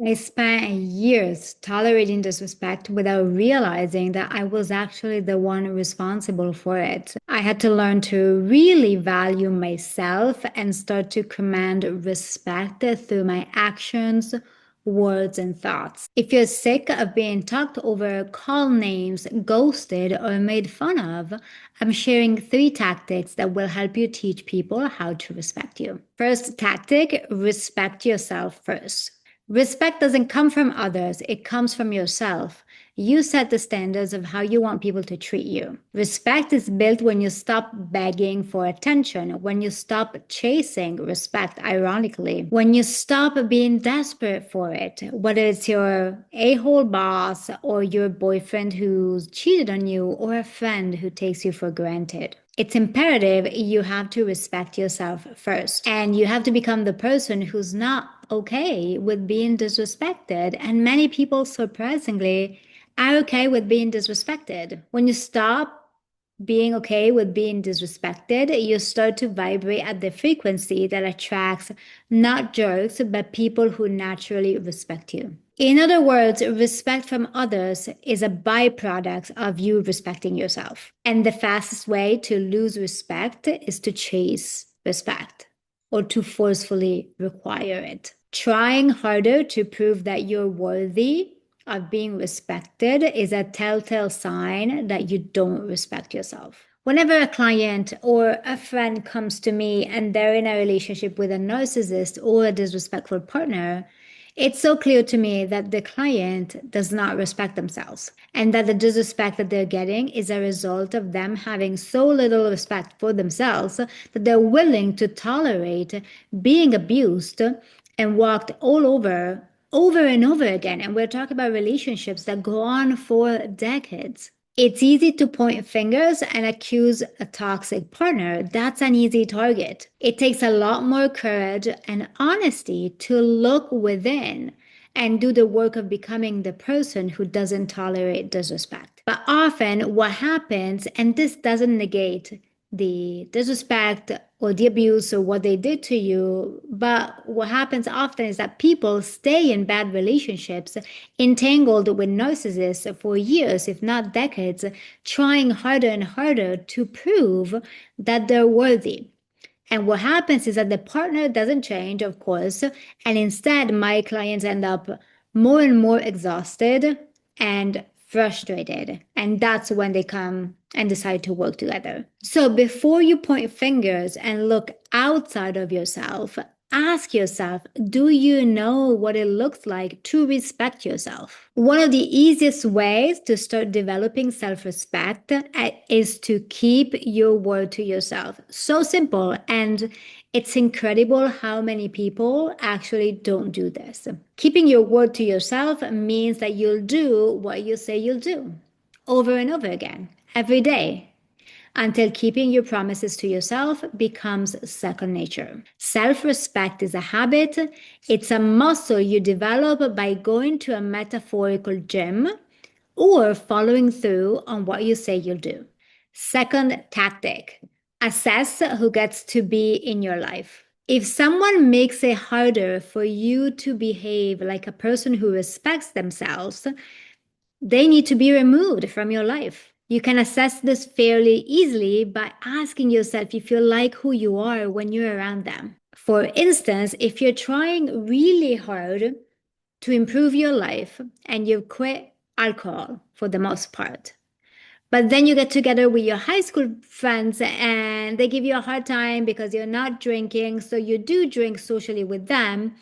I spent years tolerating disrespect without realizing that I was actually the one responsible for it. I had to learn to really value myself and start to command respect through my actions, words, and thoughts. If you're sick of being talked over, called names, ghosted, or made fun of, I'm sharing 3 tactics that will help you teach people how to respect you. First tactic, respect yourself first. Respect doesn't come from others, it comes from yourself. You set the standards of how you want people to treat you. Respect is built when you stop begging for attention, when you stop chasing respect, ironically, when you stop being desperate for it, whether it's your a-hole boss or your boyfriend who's cheated on you or a friend who takes you for granted. It's imperative you have to respect yourself first. And you have to become the person who's not okay with being disrespected. And many people, surprisingly, are okay with being disrespected. When you stop being okay with being disrespected, you start to vibrate at the frequency that attracts not jerks, but people who naturally respect you. In other words, respect from others is a byproduct of you respecting yourself. And the fastest way to lose respect is to chase respect or to forcefully require it. Trying harder to prove that you're worthy of being respected is a telltale sign that you don't respect yourself. Whenever a client or a friend comes to me and they're in a relationship with a narcissist or a disrespectful partner, it's so clear to me that the client does not respect themselves and that the disrespect that they're getting is a result of them having so little respect for themselves that they're willing to tolerate being abused and walked all over and over again. And we're talking about relationships that go on for decades. It's easy to point fingers and accuse a toxic partner. That's an easy target. It takes a lot more courage and honesty to look within and do the work of becoming the person who doesn't tolerate disrespect. But often what happens, and this doesn't negate the disrespect or the abuse or what they did to you, but what happens often is that people stay in bad relationships, entangled with narcissists for years, if not decades, trying harder and harder to prove that they're worthy. And what happens is that the partner doesn't change, of course, and instead my clients end up more and more exhausted and frustrated. And that's when they come and decide to work together. So before you point fingers and look outside of yourself, ask yourself, do you know what it looks like to respect yourself? One of the easiest ways to start developing self-respect is to keep your word to yourself. So simple, and it's incredible how many people actually don't do this. Keeping your word to yourself means that you'll do what you say you'll do over and over again, every day, until keeping your promises to yourself becomes second nature. Self-respect is a habit. It's a muscle you develop by going to a metaphorical gym or following through on what you say you'll do. Second tactic, assess who gets to be in your life. If someone makes it harder for you to behave like a person who respects themselves, they need to be removed from your life. You can assess this fairly easily by asking yourself if you like who you are when you're around them. For instance, if you're trying really hard to improve your life and you've quit alcohol for the most part, but then you get together with your high school friends and they give you a hard time because you're not drinking, so you do drink socially with them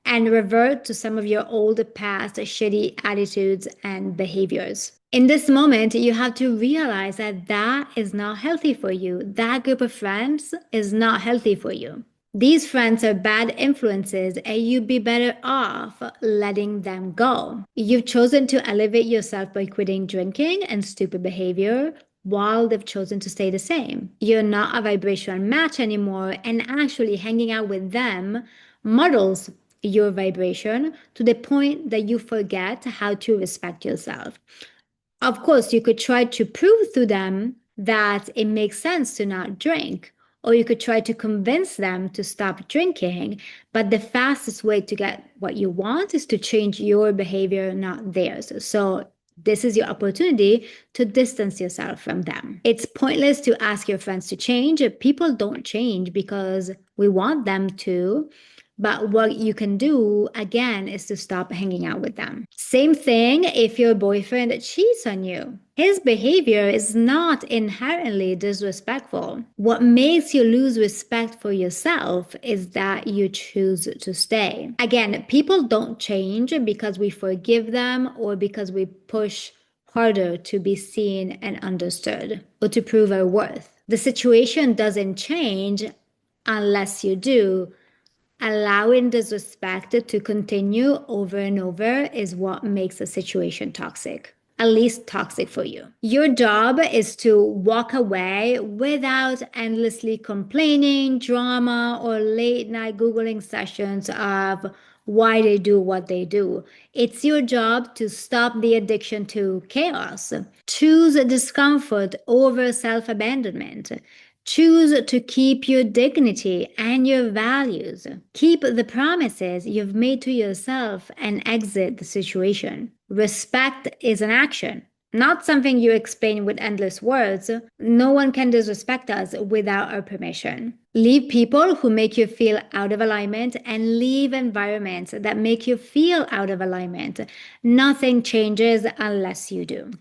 and revert to some of your old past shitty attitudes and behaviors. In this moment, you have to realize that that is not healthy for you. That group of friends is not healthy for you. These friends are bad influences and you'd be better off letting them go. You've chosen to elevate yourself by quitting drinking and stupid behavior while they've chosen to stay the same. You're not a vibrational match anymore, and actually hanging out with them models your vibration to the point that you forget how to respect yourself. Of course, you could try to prove to them that it makes sense to not drink, Or you could try to convince them to stop drinking. But the fastest way to get what you want is to change your behavior, not theirs. So this is your opportunity to distance yourself from them. It's pointless to ask your friends to change. People don't change because we want them to. But what you can do, again, is to stop hanging out with them. Same thing if your boyfriend cheats on you. His behavior is not inherently disrespectful. What makes you lose respect for yourself is that you choose to stay. Again, people don't change because we forgive them or because we push harder to be seen and understood or to prove our worth. The situation doesn't change unless you do. Allowing disrespect to continue over and over is what makes a situation toxic, at least toxic for you. Your job is to walk away without endlessly complaining, drama, or late night Googling sessions of why they do what they do. It's your job to stop the addiction to chaos. Choose discomfort over self abandonment. Choose to keep your dignity and your values. Keep the promises you've made to yourself and exit the situation. Respect is an action, not something you explain with endless words. No one can disrespect us without our permission. Leave people who make you feel out of alignment and leave environments that make you feel out of alignment. Nothing changes unless you do.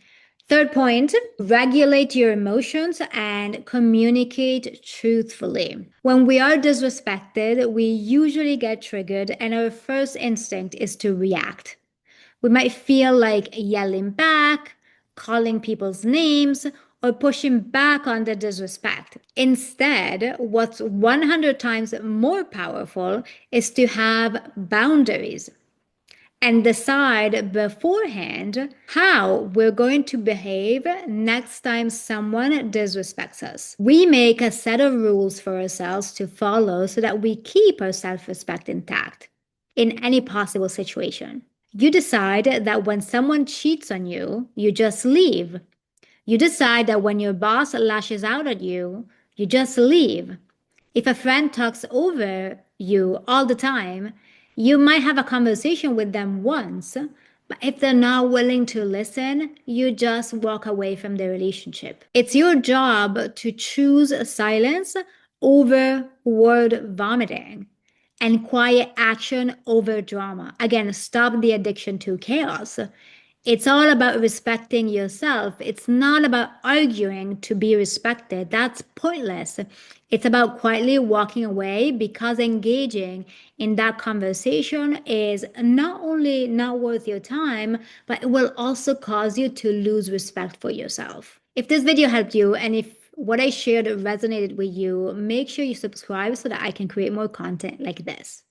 Third point, regulate your emotions and communicate truthfully. When we are disrespected, we usually get triggered, and our first instinct is to react. We might feel like yelling back, calling people's names, or pushing back on the disrespect. Instead, what's 100 times more powerful is to have boundaries and decide beforehand how we're going to behave next time someone disrespects us. We make a set of rules for ourselves to follow so that we keep our self-respect intact in any possible situation. You decide that when someone cheats on you, you just leave. You decide that when your boss lashes out at you, you just leave. If a friend talks over you all the time, you might have a conversation with them once, but if they're not willing to listen, you just walk away from the relationship. It's your job to choose silence over word vomiting and quiet action over drama. Again, stop the addiction to chaos. It's all about respecting yourself. It's not about arguing to be respected. That's pointless. It's about quietly walking away because engaging in that conversation is not only not worth your time, but it will also cause you to lose respect for yourself. If this video helped you and if what I shared resonated with you, make sure you subscribe so that I can create more content like this.